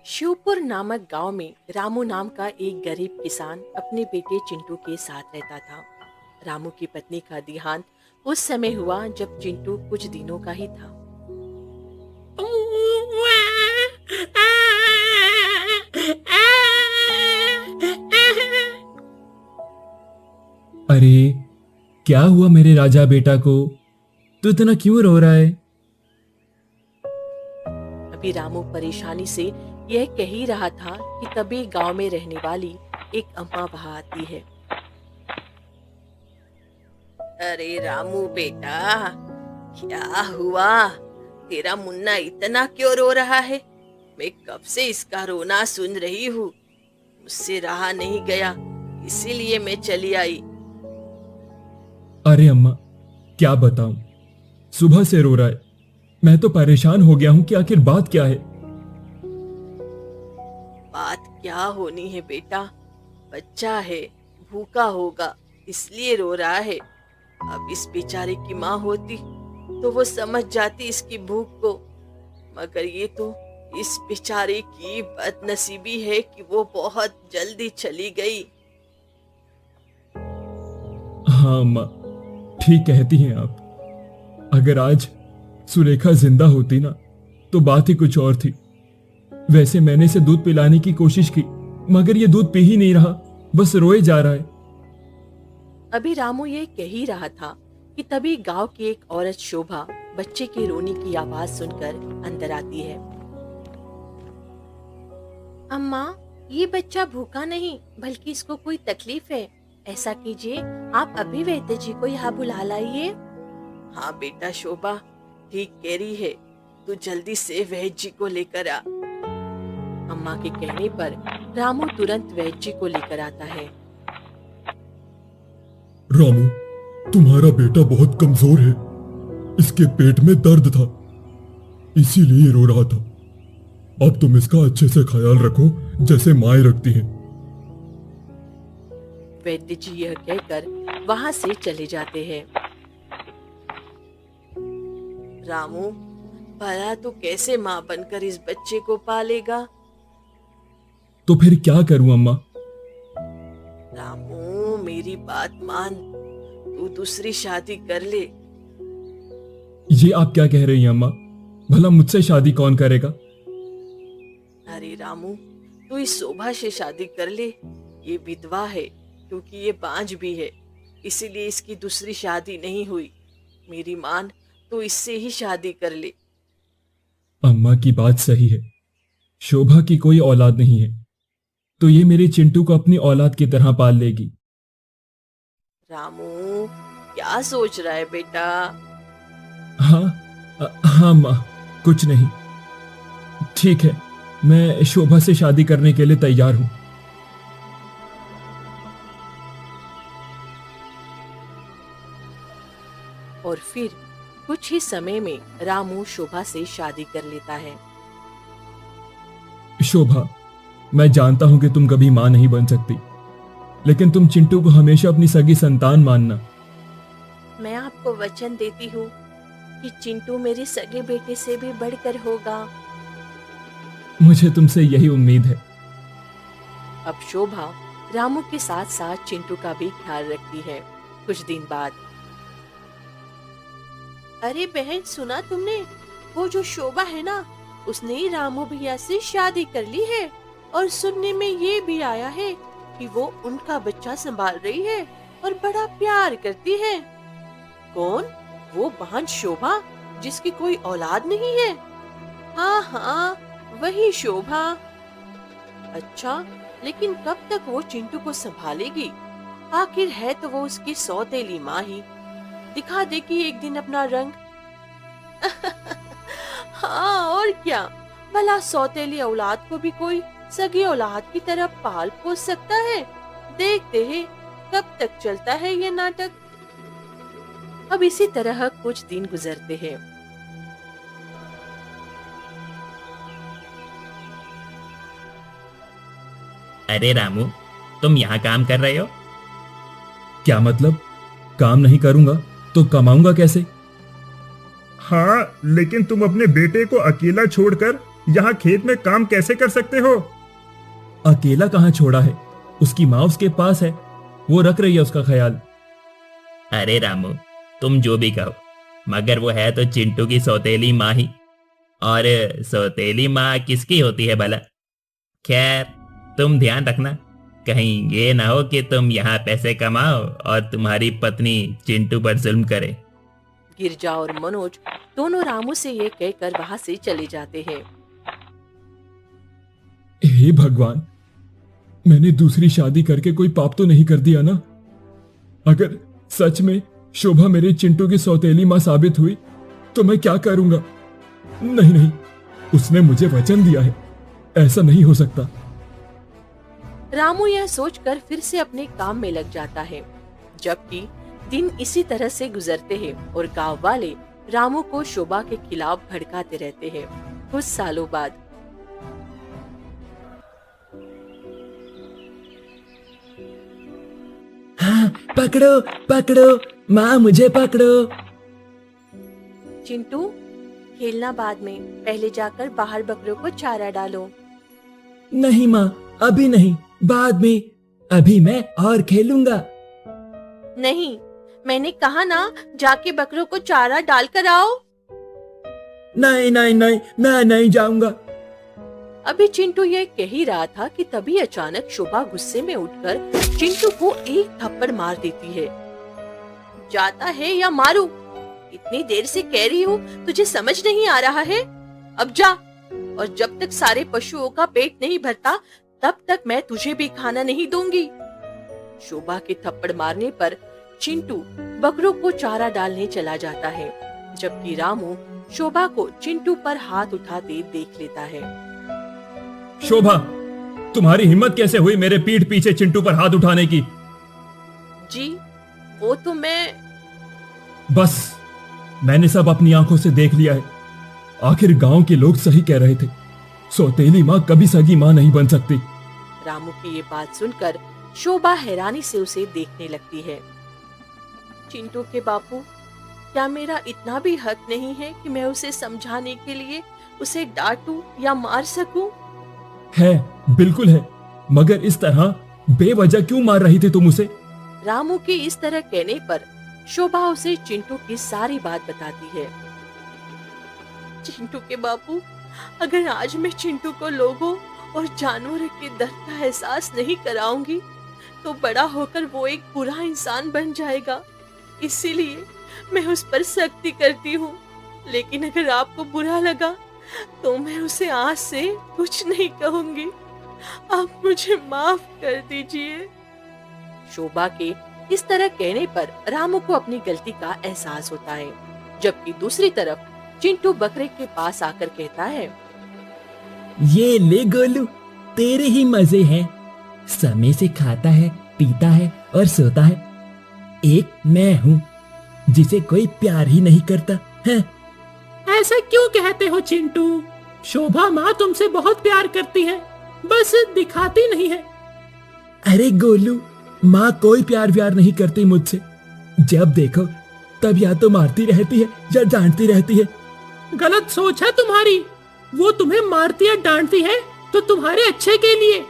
शिवपुर नामक गांव में रामू नाम का एक गरीब किसान अपने बेटे चिंटू के साथ रहता था। रामू की पत्नी का देहांत उस समय हुआ जब चिंटू कुछ दिनों का ही था। अरे, क्या हुआ मेरे राजा बेटा को? तू इतना क्यों रो रहा है? अभी रामू परेशानी से यह कह ही रहा था कि तभी गांव में रहने वाली एक अम्मा वहां आती है। अरे रामू बेटा, क्या हुआ? तेरा मुन्ना इतना क्यों रो रहा है? मैं कब से इसका रोना सुन रही हूँ। मुझसे रहा नहीं गया, इसीलिए मैं चली आई। अरे अम्मा, क्या बताऊं, सुबह से रो रहा है। मैं तो परेशान हो गया हूं कि आखिर बात क्या है। बात क्या होनी है बेटा, बच्चा है, भूखा होगा, इसलिए रो रहा है। अब इस बेचारे की माँ होती तो वो समझ जाती इसकी भूख को, मगर ये तो इस बेचारे की बदनसीबी है कि वो बहुत जल्दी चली गई। हाँ अम्मा, ठीक कहती हैं आप। अगर आज सुलेखा जिंदा होती ना तो बात ही कुछ और थी। वैसे मैंने इसे दूध पिलाने की कोशिश की, मगर ये दूध पी ही नहीं रहा, बस रोए जा रहा है। अभी रामू ये कह ही रहा था कि तभी गांव की एक औरत शोभा बच्चे के रोने की आवाज सुनकर अंदर आती है। अम्मा, ये बच्चा भूखा नहीं बल्कि इसको कोई तकलीफ है। ऐसा कीजिए, आप अभी वैद्य जी को यहाँ बुला लाइए। हाँ बेटा शोभा, ठीक कह रही है, तू जल्दी से वैद्य जी को लेकर आ। अम्मा के कहने पर रामू तुरंत वैद्य जी को लेकर आता है। रामू, तुम्हारा बेटा बहुत कमजोर है। इसके पेट में दर्द था, इसीलिए रो रहा था। अब तुम इसका अच्छे से ख्याल रखो, जैसे माएं रखती हैं। वैद्य जी यह कहकर वहां से चले जाते हैं। रामू, भला तू कैसे माँ बनकर इस बच्चे को पालेगा? तो फिर क्या करूं अम्मा? रामू, मेरी बात मान, तू दूसरी शादी कर ले। ये आप क्या कह रही हैं अम्मा? भला मुझसे शादी कौन करेगा? अरे रामू, तू इस शोभा से शादी कर ले। ये विधवा है, क्योंकि ये बांझ भी है, इसीलिए इसकी दूसरी शादी नहीं हुई। मेरी मान, तू इससे ही शादी कर ले। अम्मा की बात सही है, शोभा की कोई औलाद नहीं है, तो ये मेरे चिंटू को अपनी औलाद की तरह पाल लेगी। रामू, क्या सोच रहा है बेटा? हाँ माँ, कुछ नहीं। ठीक है, मैं शोभा से शादी करने के लिए तैयार हूं। और फिर कुछ ही समय में रामू शोभा से शादी कर लेता है। शोभा, मैं जानता हूं कि तुम कभी मां नहीं बन सकती, लेकिन तुम चिंटू को हमेशा अपनी सगी संतान मानना। मैं आपको वचन देती हूँ कि चिंटू मेरे सगे बेटे से भी बढ़कर होगा। मुझे तुमसे यही उम्मीद है। अब शोभा रामू के साथ साथ चिंटू का भी ख्याल रखती है। कुछ दिन बाद, अरे बहन, सुना तुमने? वो जो शोभा है ना, उसने ही रामू भैया से शादी कर ली है, और सुनने में ये भी आया है कि वो उनका बच्चा संभाल रही है और बड़ा प्यार करती है। कौन? वो बहन शोभा, जिसकी कोई औलाद नहीं है। हाँ हाँ, वही शोभा। अच्छा, लेकिन कब तक वो चिंटू को संभालेगी? आखिर है तो वो उसकी सौतेली माँ ही। दिखा देगी एक दिन अपना रंग। हाँ, और क्या, भला सौतेली औलाद को भी कोई सगी औलाद की तरह पाल पोस सकता है? देखते हैं कब तक चलता है ये नाटक। अब इसी तरह कुछ दिन गुजरते हैं। अरे रामू, तुम यहाँ काम कर रहे हो? क्या मतलब? काम नहीं करूंगा तो कमाऊंगा कैसे? हाँ, लेकिन तुम अपने बेटे को अकेला छोड़कर यहाँ खेत में काम कैसे कर सकते हो? अकेला कहाँ छोड़ा है, उसकी माँ उसके पास है, वो रख रही है उसका ख्याल। अरे रामू, तुम जो भी कहो, मगर वो है तो चिंटू की सौतेली माँ ही। और सौतेली माँ किसकी होती है भला? खैर, तुम ध्यान रखना, कहीं ये ना हो कि तुम यहाँ पैसे कमाओ और तुम्हारी पत्नी चिंटू पर जुल्म करे। गिरजा और मनोज दोनों रामू से ये कहकर वहां से चले जाते हैं। हे भगवान, मैंने दूसरी शादी करके कोई पाप तो नहीं कर दिया ना? अगर सच में शोभा मेरे चिंटू की सौतेली माँ साबित हुई तो मैं क्या करूंगा? नहीं नहीं, उसने मुझे वचन दिया है, ऐसा नहीं हो सकता। रामू यह सोचकर फिर से अपने काम में लग जाता है। जबकि दिन इसी तरह से गुजरते हैं और गांव वाले रामू को शोभा के खिलाफ भड़काते रहते हैं। कुछ सालों बाद हाँ, पकड़ो पकड़ो, माँ मुझे पकड़ो। चिंटू, खेलना बाद में, पहले जाकर बाहर बकरों को चारा डालो। नहीं माँ, अभी नहीं, बाद में, अभी मैं और खेलूंगा। नहीं, मैंने कहा ना, जाके बकरों को चारा डाल कर आओ। नहीं नहीं नहीं, मैं नहीं जाऊंगा। अभी चिंटू ये कह ही रहा था कि तभी अचानक शोभा गुस्से में उठकर चिंटू को एक थप्पड़ मार देती है। जाता है या मारू? इतनी देर से कह रही हूँ, तुझे समझ नहीं आ रहा है? अब जा, और जब तक सारे पशुओं का पेट नहीं भरता तब तक मैं तुझे भी खाना नहीं दूंगी। शोभा के थप्पड़ मारने पर चिंटू बकरों को चारा डालने चला जाता है, जबकि रामू शोभा को चिंटू पर हाथ उठाते देख लेता है। शोभा, तुम्हारी हिम्मत कैसे हुई मेरे पीठ पीछे चिंटू पर हाथ उठाने की? जी, वो तो मैं... बस, मैंने सब अपनी आंखों से देख लिया है। आखिर गांव के लोग सही कह रहे थे, सौतेली माँ कभी सगी माँ नहीं बन सकती। रामू की ये बात सुनकर शोभा हैरानी से उसे देखने लगती है। चिंटू के बापू, क्या मेरा इतना भी हक नहीं है कि मैं उसे समझाने के लिए उसे डांटूं या मार सकूं? है, बिल्कुल है, मगर इस तरह बेवजह क्यों मार रही थी तुम उसे? रामू के इस तरह कहने पर शोभा उसे चिंटू की सारी बात बताती है। चिंटू के बापू, अगर आज मैं चिंटू को लोगों और जानवरों के दर्द का एहसास नहीं कराऊंगी तो बड़ा होकर वो एक बुरा इंसान बन जाएगा। इसीलिए मैं उस पर सख्ती करती हूँ। लेकिन अगर आपको बुरा लगा तो मैं उसे आज से कुछ नहीं कहूंगी। आप मुझे माफ कर दीजिए। शोभा के इस तरह कहने पर रामू को अपनी गलती का एहसास होता है, जबकि दूसरी तरफ चिंटू बकरे के पास आकर कहता है, ये ले गोलू, तेरे ही मजे हैं। समय से खाता है, पीता है और सोता है। एक मैं हूँ जिसे कोई प्यार ही नहीं करता है। ऐसा क्यों कहते हो चिंटू? शोभा माँ तुमसे बहुत प्यार करती है, बस दिखाती नहीं है। अरे गोलू, माँ कोई प्यार व्यार नहीं करती मुझसे। जब देखो तब या तो मारती रहती है या डांटती रहती है। गलत सोच है तुम्हारी। वो तुम्हें मारती या डांटती है तो तुम्हारे अच्छे के लिए।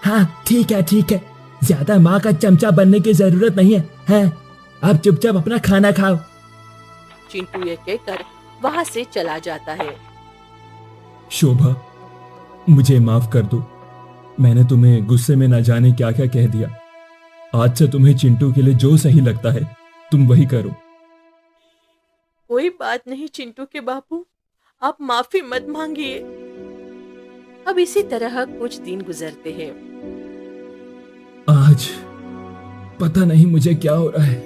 हाँ ठीक है ठीक है, ज्यादा माँ का चमचा बनने की जरूरत नहीं है। अब चुपचाप अपना खाना खाओ। चिंटू ये कहकर वहाँ से चला जाता है। शोभा, मुझे माफ कर दो, मैंने तुम्हें गुस्से में न जाने क्या क्या कह दिया। आज से तुम्हें चिंटू के लिए जो सही लगता है तुम वही करो। कोई बात नहीं चिंटू के बापू, आप माफी मत मांगिए। अब इसी तरह कुछ दिन गुजरते हैं। आज पता नहीं मुझे क्या हो रहा है,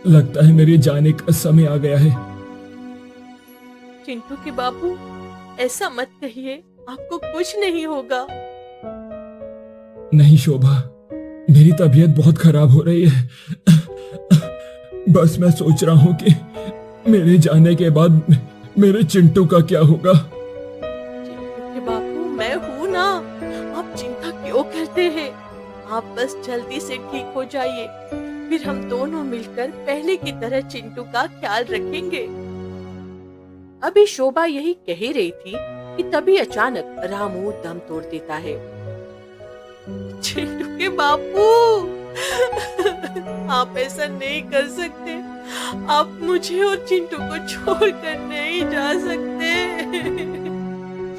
लगता है मेरे जाने का समय आ गया है। चिंटू के बापू, ऐसा मत कहिए, आपको कुछ नहीं होगा। नहीं शोभा, मेरी तबीयत बहुत खराब हो रही है। बस मैं सोच रहा हूँ कि मेरे जाने के बाद मेरे चिंटू का क्या होगा। चिंटू के बापू, मैं हूँ ना, आप चिंता क्यों करते हैं? आप बस जल्दी से ठीक हो जाइए, फिर हम दोनों मिलकर पहले की तरह चिंटू का ख्याल रखेंगे। अभी शोभा यही कह ही रही थी कि तभी अचानक रामू दम तोड़ देता है। चिंटू के बापू, आप ऐसा नहीं कर सकते। आप मुझे और चिंटू को छोड़कर नहीं जा सकते।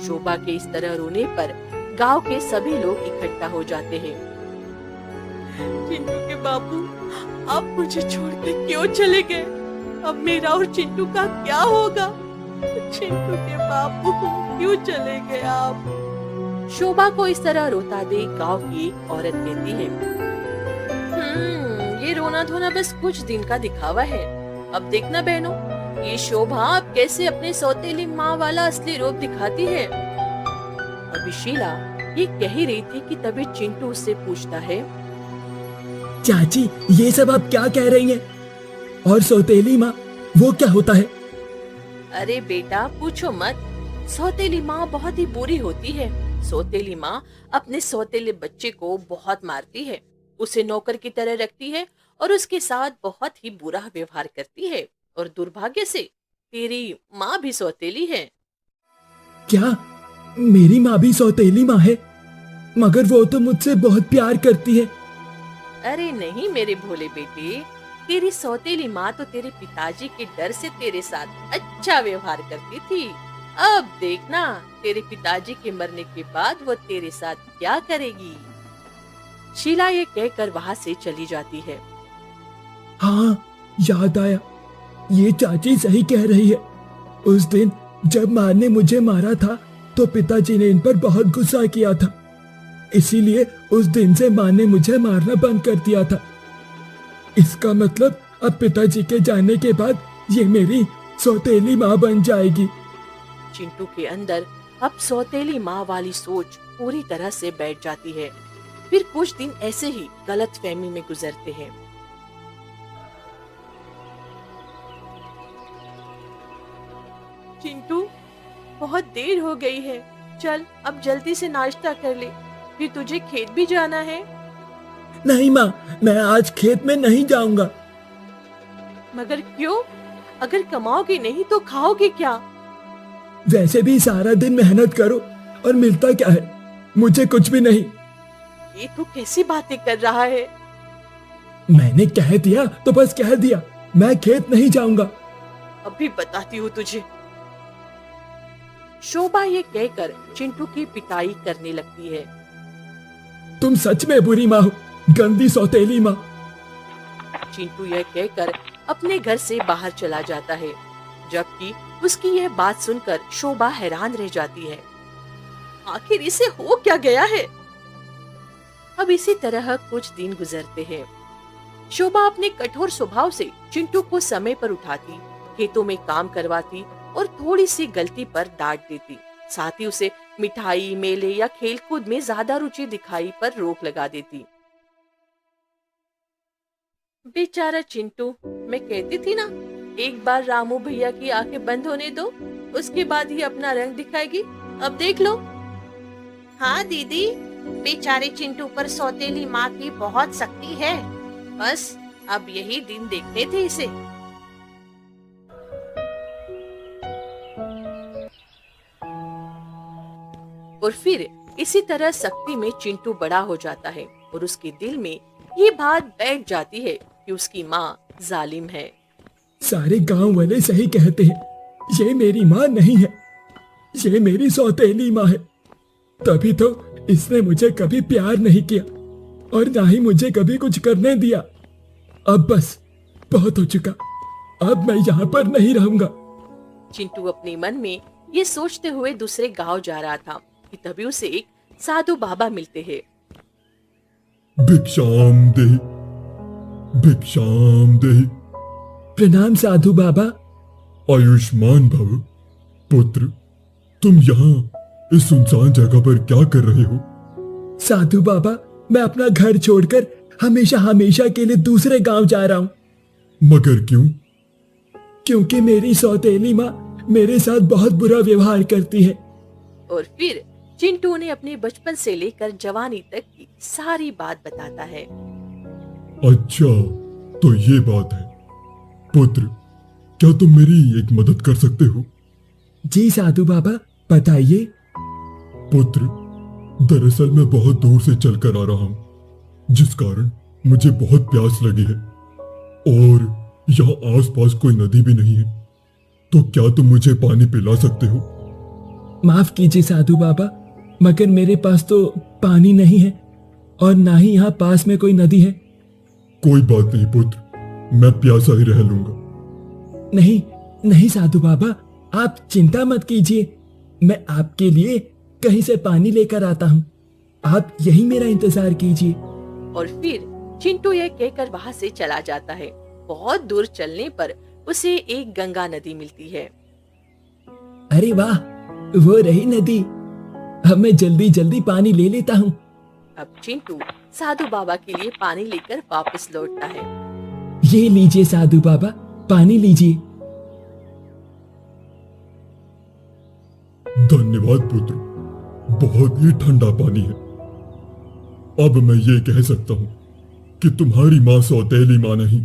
शोभा के इस तरह रोने पर गांव के सभी लोग इकट्ठा हो जाते हैं। चिंटू के बापू, आप मुझे छोड़कर क्यों चले गए? अब मेरा और चिंटू का क्या होगा? चिंटू के बापू, क्यों चले गए आप? शोभा को इस तरह रोता देख गांव की एक औरत कहती है, ये रोना धोना बस कुछ दिन का दिखावा है। अब देखना बहनों, ये शोभा अब कैसे अपने सौतेली माँ वाला असली रूप दिखाती है। अभी शीला ये कह ही रही थी कि तभी चिंटू उससे पूछता है, चाची ये सब आप क्या कह रही हैं? और सौतेली माँ वो क्या होता है? अरे बेटा पूछो मत, सौतेली माँ बहुत ही बुरी होती है। सौतेली माँ अपने सौतेले बच्चे को बहुत मारती है, उसे नौकर की तरह रखती है और उसके साथ बहुत ही बुरा व्यवहार करती है। और दुर्भाग्य से तेरी माँ भी सौतेली है। क्या मेरी माँ भी सौतेली माँ है? मगर वो तो मुझसे बहुत प्यार करती है। अरे नहीं मेरे भोले बेटे, तेरी सौतेली माँ तो तेरे पिताजी के डर से तेरे साथ अच्छा व्यवहार करती थी। अब देखना तेरे पिताजी के मरने के बाद वो तेरे साथ क्या करेगी। शीला ये कहकर वहाँ से चली जाती है। हाँ याद आया, ये चाची सही कह रही है। उस दिन जब माँ ने मुझे मारा था तो पिताजी ने इन पर बहुत गुस्सा किया था, इसीलिए उस दिन से माँ ने मुझे मारना बंद कर दिया था। इसका मतलब अब पिताजी के जाने के बाद ये मेरी सौतेली माँ बन जाएगी। चिंटू के अंदर अब सौतेली माँ वाली सोच पूरी तरह से बैठ जाती है। फिर कुछ दिन ऐसे ही गलतफहमी में गुजरते हैं। चिंटू, बहुत देर हो गई है, चल अब जल्दी से नाश्ता कर ले, फिर तुझे खेत भी जाना है। नहीं माँ, मैं आज खेत में नहीं जाऊंगा। मगर क्यों? अगर कमाओगे नहीं तो खाओगे क्या? वैसे भी सारा दिन मेहनत करो और मिलता क्या है? मुझे कुछ भी नहीं। ये तू कैसी बातें कर रहा है? मैंने कह दिया तो बस कह दिया, मैं खेत नहीं जाऊंगा। अभी बताती हूँ तुझे। शोभा ये कहकर चिंटू की पिटाई करने लगती है। तुम सच में बुरी माँ हो, गंदी सौतेली माँ। चिंटू यह कहकर अपने घर से बाहर चला जाता है, जबकि उसकी यह बात सुनकर शोभा हैरान रह जाती है। आखिर इसे हो क्या गया है? अब इसी तरह कुछ दिन गुजरते हैं। शोभा अपने कठोर स्वभाव से चिंटू को समय पर उठाती, खेतों में काम करवाती और थोड़ी सी गलती पर डांट देती। साथ ही उसे मिठाई, मेले या खेलकूद में ज्यादा रुचि दिखाई पर रोक लगा देती। बेचारा चिंटू, मैं कहती थी ना, एक बार रामू भैया की आंखें बंद होने दो, उसके बाद ही अपना रंग दिखाएगी। अब देख लो। हाँ दीदी, बेचारे चिंटू पर सौतेली माँ की बहुत शक्ति है। बस अब यही दिन देखने थे इसे। और फिर इसी तरह शक्ति में चिंटू बड़ा हो जाता है और उसके दिल में ये बात बैठ जाती है कि उसकी माँ जालिम है। सारे गांव वाले सही कहते हैं, ये मेरी माँ नहीं है, ये मेरी सौतेली माँ है। तभी तो इसने मुझे कभी प्यार नहीं किया और ना ही मुझे कभी कुछ करने दिया। अब बस बहुत हो चुका, अब मैं यहाँ पर नहीं रहूंगा। चिंटू अपने मन में ये सोचते हुए दूसरे गांव जा रहा था कि तभी उसे एक साधु बाबा मिलते हैं। भिक्षाम देहि, भिक्षाम देहि। प्रणाम साधु बाबा। आयुष्मान भव। पुत्र, तुम यहाँ इस सुनसान जगह पर क्या कर रहे हो? साधु बाबा, मैं अपना घर छोड़कर हमेशा हमेशा के लिए दूसरे गांव जा रहा हूँ। मगर क्यों? क्योंकि मेरी सौतेली माँ मेरे साथ बहुत बुरा व्यवहार करती है। और फिर चिंटू ने अपने बचपन से लेकर जवानी तक की सारी बात बताता है। अच्छा, तो ये बात है। पुत्र, क्या तुम मेरी एक मदद कर सकते हो? जी साधु बाबा, बताइए। पुत्र, दरअसल मैं बहुत दूर से चलकर आ रहा हूं, जिस कारण मुझे बहुत प्यास लगी है और यहाँ आसपास कोई नदी भी नहीं है। तो क्या तुम मुझे पानी पिला सकते हो? माफ कीजिए साधु बाबा, मगर मेरे पास तो पानी नहीं है और ना ही यहाँ पास में कोई नदी है। कोई बात नहीं पुत्र, मैं प्यासा ही रह लूंगा। नहीं नहीं साधु बाबा, आप चिंता मत कीजिए, मैं आपके लिए कहीं से पानी लेकर आता हूँ। आप यही मेरा इंतजार कीजिए। और फिर चिंटू यह कहकर वहाँ से चला जाता है। बहुत दूर चलने पर उसे एक गंगा नदी मिलती है। अरे वाह, वो रही नदी। अब मैं जल्दी जल्दी पानी ले लेता हूँ। अब चिंटू साधु बाबा के लिए पानी लेकर वापस लौटता है। ये लीजिए साधु बाबा, पानी लीजिए। धन्यवाद पुत्र, बहुत ही ठंडा पानी है। अब मैं ये कह सकता हूँ कि तुम्हारी माँ सौतेली माँ नहीं,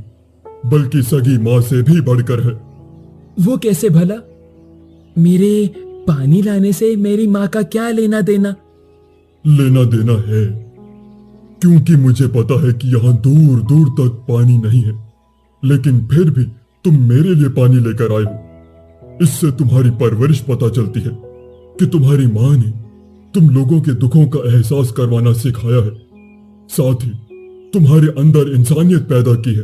बल्कि सगी माँ से भी बढ़कर है। वो कैसे भला? मेरे पानी लाने से मेरी माँ का क्या लेना देना? लेना देना है, क्योंकि मुझे पता है कि यहाँ दूर दूर तक पानी नहीं है, लेकिन फिर भी तुम मेरे लिए पानी लेकर आए हो। इससे तुम्हारी परवरिश पता चलती है कि तुम्हारी माँ ने तुम लोगों के दुखों का एहसास करवाना सिखाया है, साथ ही तुम्हारे अंदर इंसानियत पैदा की है।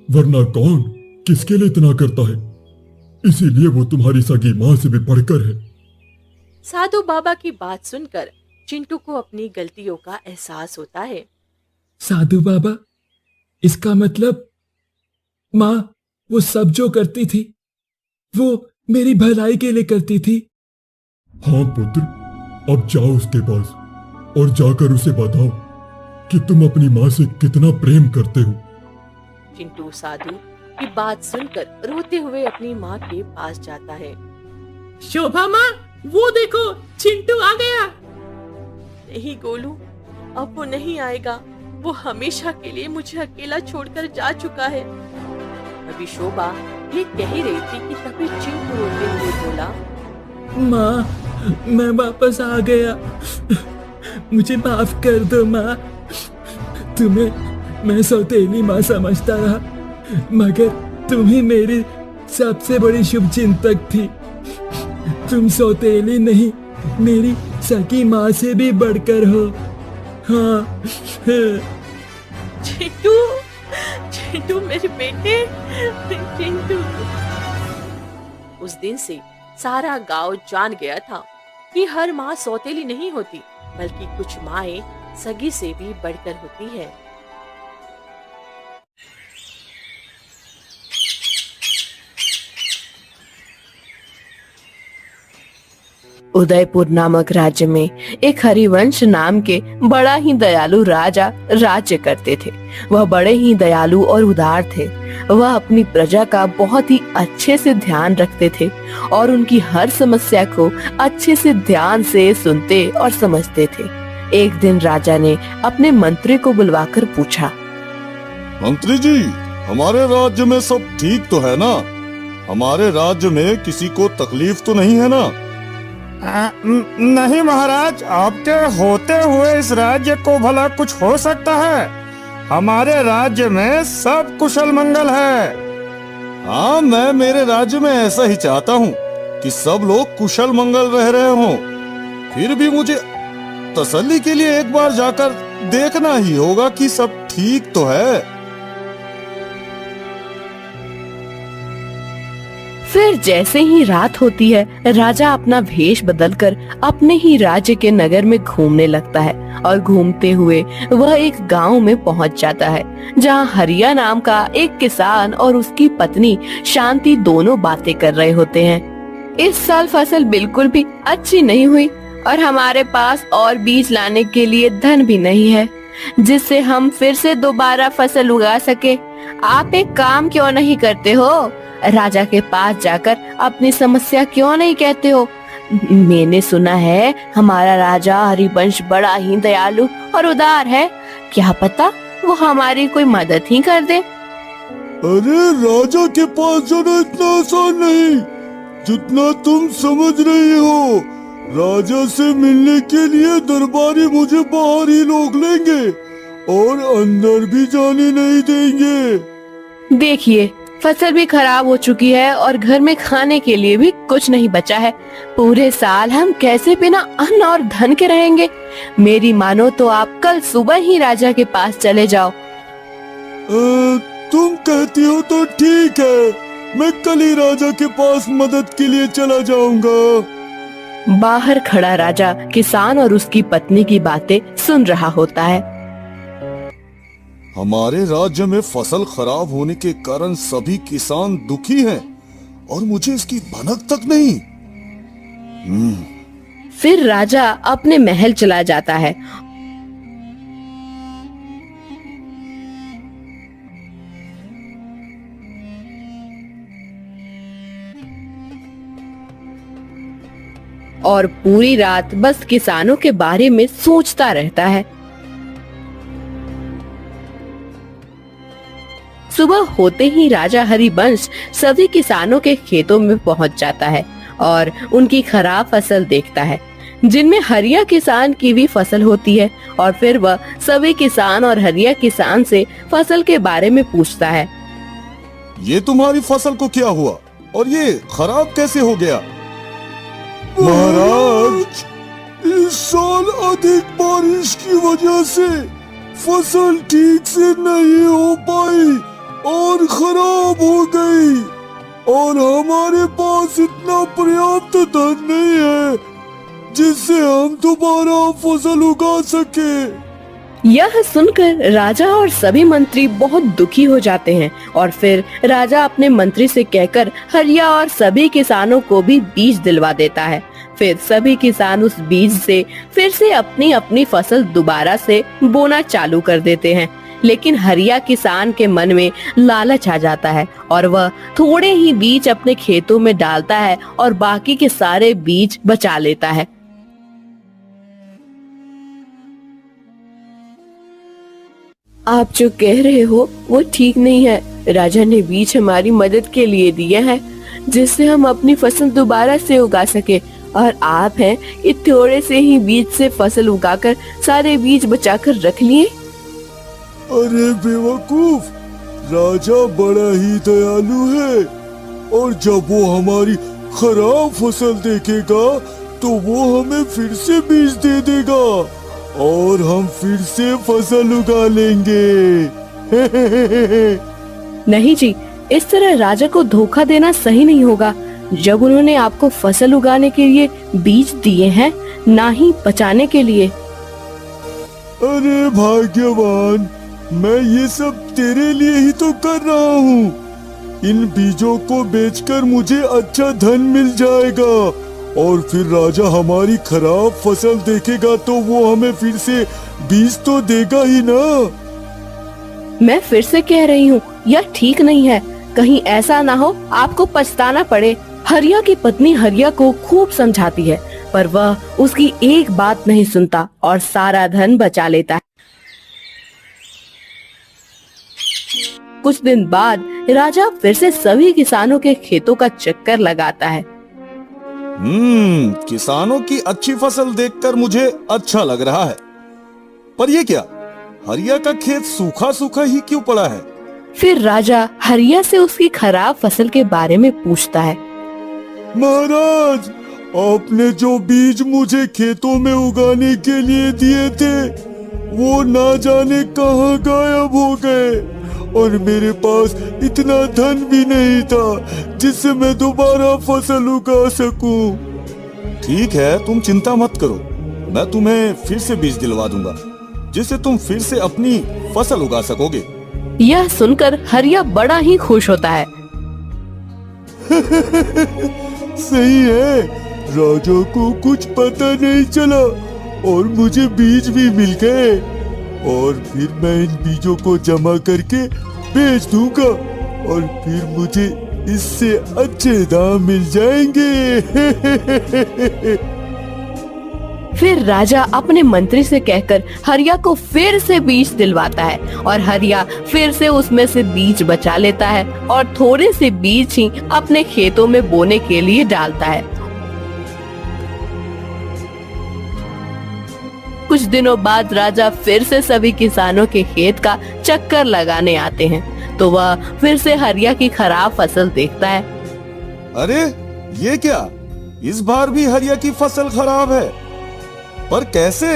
वरना कौन किसके लिए इतना करता है? इसीलिए वो तुम्हारी सगी माँ से भी बढ़कर है। साधु बाबा की बात सुनकर चिंटू को अपनी गलतियों का एहसास होता है। साधु बाबा, इसका मतलब माँ वो सब जो करती थी वो मेरी भलाई के लिए करती थी। हाँ पुत्र, अब जाओ उसके पास और जाकर उसे बताओ कि तुम अपनी माँ से कितना प्रेम करते हो। चिंटू साधु की बात सुनकर रोते हुए अपनी माँ के पास जाता है। शोभा माँ, वो देखो चिंटू आ गया। नहीं गोलू, अब वो नहीं आएगा। वो हमेशा के लिए मुझे अकेला छोड़कर जा चुका है। अभी शोभा ये कह ही रही थी कि तभी चिंटू रोते हुए बोला, माँ, मैं वापस आ गया। मुझे माफ कर दो माँ। तुम्हें मैं सौतेली माँ समझता रहा, मगर तुम ही मेरी सबसे बड़ी शुभ चिंतक थी। तुम सौतेली नहीं, मेरी सकी माँ से भी बढ़कर हो। हाँ। चिंटू, चिंटू मेरे बेटे, चिंटू। उस दिन से सारा गांव जान गया था कि हर माँ सौतेली नहीं होती, बल्कि कुछ माएं सगी से भी बढ़कर होती है। उदयपुर नामक राज्य में एक हरिवंश नाम के बड़ा ही दयालु राजा राज्य करते थे। वह बड़े ही दयालु और उदार थे। वह अपनी प्रजा का बहुत ही अच्छे से ध्यान रखते थे और उनकी हर समस्या को अच्छे से ध्यान से सुनते और समझते थे। एक दिन राजा ने अपने मंत्री को बुलवाकर पूछा, मंत्री जी, हमारे राज्य में सब ठीक तो है ना? हमारे राज्य में किसी को तकलीफ तो नहीं है ना? नहीं महाराज, आपके होते हुए इस राज्य को भला कुछ हो सकता है? हमारे राज्य में सब कुशल मंगल है। हाँ, मैं मेरे राज्य में ऐसा ही चाहता हूँ कि सब लोग कुशल मंगल रह रहे हों। फिर भी मुझे तसल्ली के लिए एक बार जाकर देखना ही होगा कि सब ठीक तो है। फिर जैसे ही रात होती है, राजा अपना वेश बदलकर अपने ही राज्य के नगर में घूमने लगता है और घूमते हुए वह एक गांव में पहुंच जाता है, जहां हरिया नाम का एक किसान और उसकी पत्नी शांति दोनों बातें कर रहे होते हैं। इस साल फसल बिल्कुल भी अच्छी नहीं हुई और हमारे पास और बीज लाने के लिए धन भी नहीं है, जिससे हम फिर से दोबारा फसल उगा सके। आप एक काम क्यों नहीं करते हो? राजा के पास जाकर अपनी समस्या क्यों नहीं कहते हो? मैंने सुना है हमारा राजा हरिवंश बड़ा ही दयालु और उदार है। क्या पता वो हमारी कोई मदद ही कर दे। अरे राजा के पास जाना इतना आसान नहीं। जितना तुम समझ रही हो। राजा से मिलने के लिए दरबारी मुझे बाहर ही रोक लेंगे और अंदर भी जाने नहीं देंगे। देखिए, फसल भी खराब हो चुकी है और घर में खाने के लिए भी कुछ नहीं बचा है। पूरे साल हम कैसे बिना अन्न और धन के रहेंगे? मेरी मानो तो आप कल सुबह ही राजा के पास चले जाओ। तुम कहती हो तो ठीक है, मैं कल ही राजा के पास मदद के लिए चला जाऊंगा। बाहर खड़ा राजा किसान और उसकी पत्नी की बातें सुन रहा होता है। हमारे राज्य में फसल खराब होने के कारण सभी किसान दुखी हैं और मुझे इसकी भनक तक नहीं। फिर राजा अपने महल चला जाता है। और पूरी रात बस किसानों के बारे में सोचता रहता है। सुबह होते ही राजा हरिवंश सभी किसानों के खेतों में पहुंच जाता है और उनकी खराब फसल देखता है, जिनमें हरिया किसान की भी फसल होती है। और फिर वह सभी किसान और हरिया किसान से फसल के बारे में पूछता है। ये तुम्हारी फसल को क्या हुआ और ये खराब कैसे हो गया? महाराज, इस साल अधिक बारिश की वजह से फसल ठीक से नहीं हो पाई और खराब हो गई और हमारे पास इतना पर्याप्त धन नहीं है जिससे हम दोबारा फसल उगा सके। यह सुनकर राजा और सभी मंत्री बहुत दुखी हो जाते हैं और फिर राजा अपने मंत्री से कहकर हरिया और सभी किसानों को भी बीज दिलवा देता है। फिर सभी किसान उस बीज से फिर से अपनी अपनी फसल दोबारा से बोना चालू कर देते हैं। लेकिन हरिया किसान के मन में लालच आ जाता है और वह थोड़े ही बीज अपने खेतों में डालता है और बाकी के सारे बीज बचा लेता है। आप जो कह रहे हो वो ठीक नहीं है। राजा ने बीज हमारी मदद के लिए दिए हैं जिससे हम अपनी फसल दोबारा से उगा सके, और आप हैं कि थोड़े से ही बीज से फसल उगाकर सारे बीज बचाकर रख लिए। अरे बेवकूफ, राजा बड़ा ही दयालु है और जब वो हमारी खराब फसल देखेगा तो वो हमें फिर से बीज दे देगा और हम फिर से फसल उगा लेंगे। नहीं जी, इस तरह राजा को धोखा देना सही नहीं होगा। जब उन्होंने आपको फसल उगाने के लिए बीज दिए हैं, ना ही बचाने के लिए। अरे भाग्यवान, मैं ये सब तेरे लिए ही तो कर रहा हूँ। इन बीजों को बेचकर मुझे अच्छा धन मिल जाएगा और फिर राजा हमारी खराब फसल देखेगा तो वो हमें फिर से बीज तो देगा ही ना। मैं फिर से कह रही हूँ, यह ठीक नहीं है। कहीं ऐसा ना हो आपको पछताना पड़े। हरिया की पत्नी हरिया को खूब समझाती है पर वह उसकी एक बात नहीं सुनता और सारा धन बचा लेता है। कुछ दिन बाद राजा फिर से सभी किसानों के खेतों का चक्कर लगाता है। किसानों की अच्छी फसल देखकर मुझे अच्छा लग रहा है, पर ये क्या, हरिया का खेत सूखा सूखा ही क्यों पड़ा है? फिर राजा हरिया से उसकी खराब फसल के बारे में पूछता है। महाराज, आपने जो बीज मुझे खेतों में उगाने के लिए दिए थे वो ना जाने कहाँ गायब हो गए और मेरे पास इतना धन भी नहीं था जिससे मैं दोबारा फसल उगा सकूं। ठीक है, तुम चिंता मत करो, मैं तुम्हें फिर से बीज दिलवा दूंगा जिससे तुम फिर से अपनी फसल उगा सकोगे। यह सुनकर हरिया बड़ा ही खुश होता है। सही है, राजा को कुछ पता नहीं चला और मुझे बीज भी मिल गए और फिर मैं इन बीजों को जमा करके बेच दूंगा और फिर मुझे इससे अच्छे दाम मिल जाएंगे। फिर राजा अपने मंत्री से कहकर हरिया को फिर से बीज दिलवाता है और हरिया फिर से उसमें से बीज बचा लेता है और थोड़े से बीज ही अपने खेतों में बोने के लिए डालता है। कुछ दिनों बाद राजा फिर से सभी किसानों के खेत का चक्कर लगाने आते हैं तो वह फिर से हरिया की खराब फसल देखता है। अरे ये क्या, इस बार भी हरिया की फसल खराब है, पर कैसे?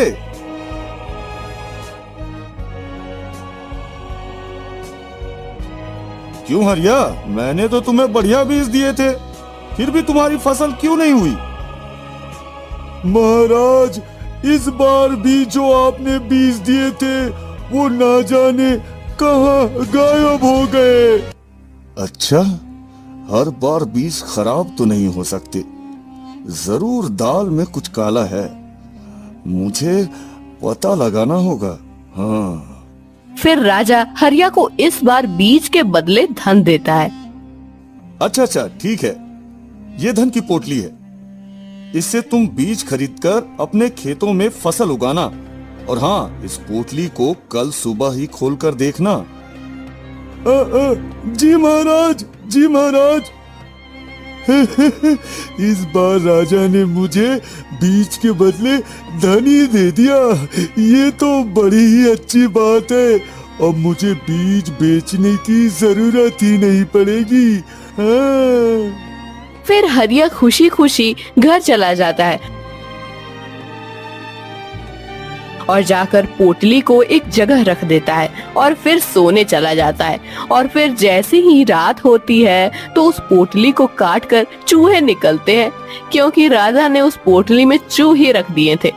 क्यों हरिया, मैंने तो तुम्हें बढ़िया बीज दिए थे, फिर भी तुम्हारी फसल क्यों नहीं हुई? महाराज, इस बार भी जो आपने बीज दिए थे वो ना जाने कहां गायब हो गए। अच्छा, हर बार बीज खराब तो नहीं हो सकते, जरूर दाल में कुछ काला है, मुझे पता लगाना होगा। हाँ। फिर राजा हरिया को इस बार बीज के बदले धन देता है। अच्छा, ठीक है, ये धन की पोटली है, इससे तुम बीज खरीदकर अपने खेतों में फसल उगाना, और हाँ, इस पोटली को कल सुबह ही खोलकर देखना। जी महाराज, जी महाराज। इस बार राजा ने मुझे बीज के बदले धन ही दे दिया, ये तो बड़ी ही अच्छी बात है। अब मुझे बीज बेचने की जरूरत ही नहीं पड़ेगी। हाँ। फिर हरिया खुशी खुशी घर चला जाता है और जाकर पोटली को एक जगह रख देता है और फिर सोने चला जाता है। और फिर जैसे ही रात होती है तो उस पोटली को काटकर चूहे निकलते हैं, क्योंकि राजा ने उस पोटली में चूहे रख दिए थे।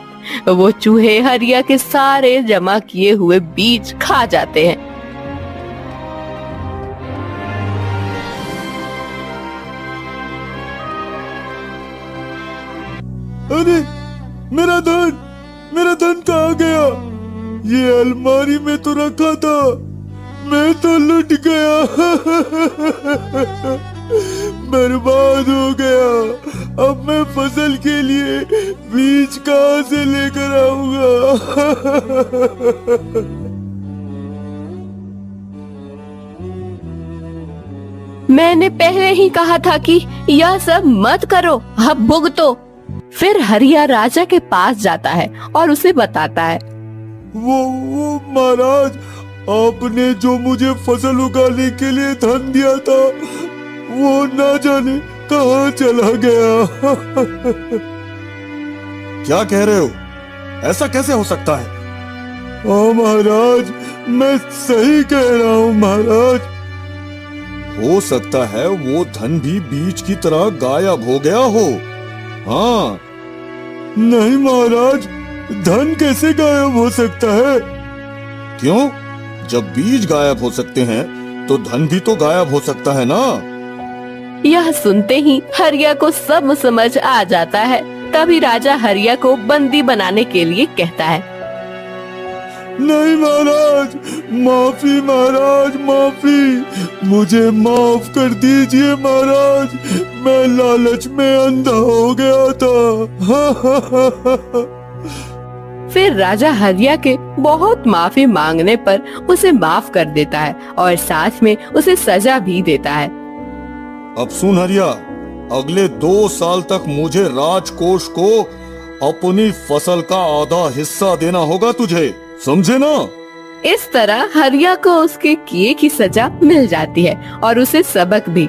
वो चूहे हरिया के सारे जमा किए हुए बीज खा जाते हैं। अरे मेरा धन कहाँ गया? ये अलमारी में तो रखा था, मैं तो लुट गया। बर्बाद हो गया। अब मैं फसल के लिए बीज कहाँ से लेकर आऊंगा? मैंने पहले ही कहा था कि यह सब मत करो, अब भुगतो। फिर हरिया राजा के पास जाता है और उसे बताता है, वो महाराज, आपने जो मुझे फसल उगाने के लिए धन दिया था वो ना जाने कहाँ चला गया। क्या कह रहे हो? ऐसा कैसे हो सकता है? हाँ महाराज, मैं सही कह रहा हूँ महाराज। हो सकता है वो धन भी बीज की तरह गायब हो गया हो। हाँ। नहीं महाराज, धन कैसे गायब हो सकता है? क्यों? जब बीज गायब हो सकते हैं तो धन भी तो गायब हो सकता है ना। यह सुनते ही हरिया को सब समझ आ जाता है। तभी राजा हरिया को बंदी बनाने के लिए कहता है। नहीं महाराज, माफी महाराज, माफी, मुझे माफ कर दीजिए महाराज, मैं लालच में अंधा हो गया था। फिर राजा हरिया के बहुत माफी मांगने पर उसे माफ कर देता है और साथ में उसे सजा भी देता है। अब सुन हरिया, अगले 2 साल तक मुझे राजकोष को अपनी फसल का आधा हिस्सा देना होगा तुझे, समझे ना? इस तरह हरिया को उसके किए की सजा मिल जाती है और उसे सबक भी